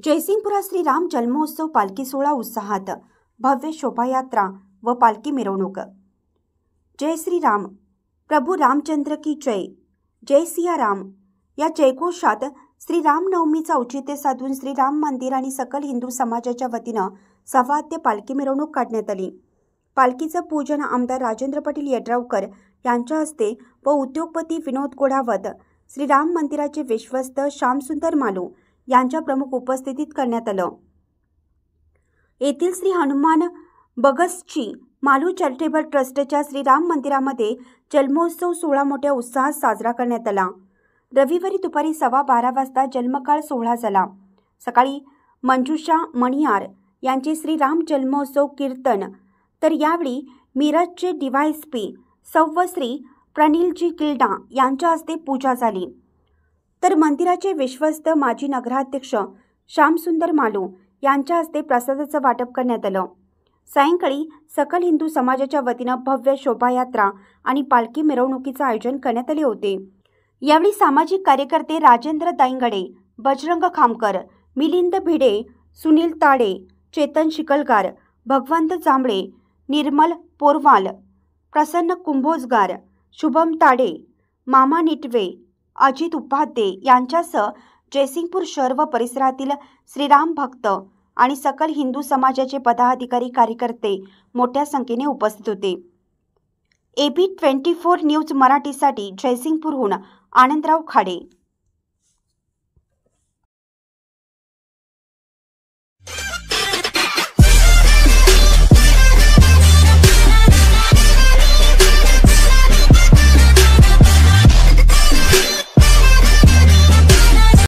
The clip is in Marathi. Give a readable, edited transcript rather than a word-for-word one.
जयसिंगपुरात श्रीराम जन्मोत्सव पालखी सोहळा उत्साहात, भव्य शोभायात्रा व पालखी मिरवणूक। जय श्रीराम, प्रभू रामचंद्र की जय, जय सिया राम या जयघोषात श्रीरामनवमीचा औचित्य साधून श्रीराम मंदिर आणि सकल हिंदू समाजाच्या वतीनं सवाद्य पालखी मिरवणूक काढण्यात आली। पालखीचं पूजन आमदार राजेंद्र पाटील यड्रावकर यांच्या हस्ते व उद्योगपती विनोद गोडावत, श्रीराम मंदिराचे विश्वस्त श्यामसुंदर मालू यांच्या प्रमुख उपस्थितीत करण्यात आलं। येथील श्री हनुमान बगसची मालू चॅरिटेबल ट्रस्टच्या श्रीराम मंदिरामध्ये जन्मोत्सव सोहळा मोठ्या उत्साहात साजरा करण्यात आला। रविवारी दुपारी 12:15 वाजता जन्मकाळ सोहळा झाला। सकाळी मंजुषा मणियार यांचे श्रीराम जन्मोत्सव कीर्तन, तर यावेळी मिरजचे डीवायएसपी सौवश्री प्रणिलजी किल्डा यांच्या हस्ते पूजा झाली। तर मंदिराचे विश्वस्त माजी नगराध्यक्ष श्यामसुंदर मालू यांच्या हस्ते प्रसादाचं वाटप करण्यात आलं। सायंकाळी सकल हिंदू समाजाच्या वतीनं भव्य शोभायात्रा आणि पालखी मिरवणुकीचं आयोजन करण्यात आले होते। यावेळी सामाजिक कार्यकर्ते राजेंद्र दायंगडे, बजरंग खामकर, मिलिंद भिडे, सुनील ताडे, चेतन शिकलगार, भगवंत जांभळे, निर्मल पोरवाल, प्रसन्न कुंभोजगार, शुभम ताडे, मामा निटवे, अजित उपाध्ये यांच्यासह जयसिंगपूर शहर व परिसरातील श्रीराम भक्त आणि सकल हिंदू समाजाचे पदाधिकारी कार्यकर्ते मोठ्या संख्येने उपस्थित होते। AB 24 न्यूज मराठीसाठी जयसिंगपूरहून आनंदराव खाडे।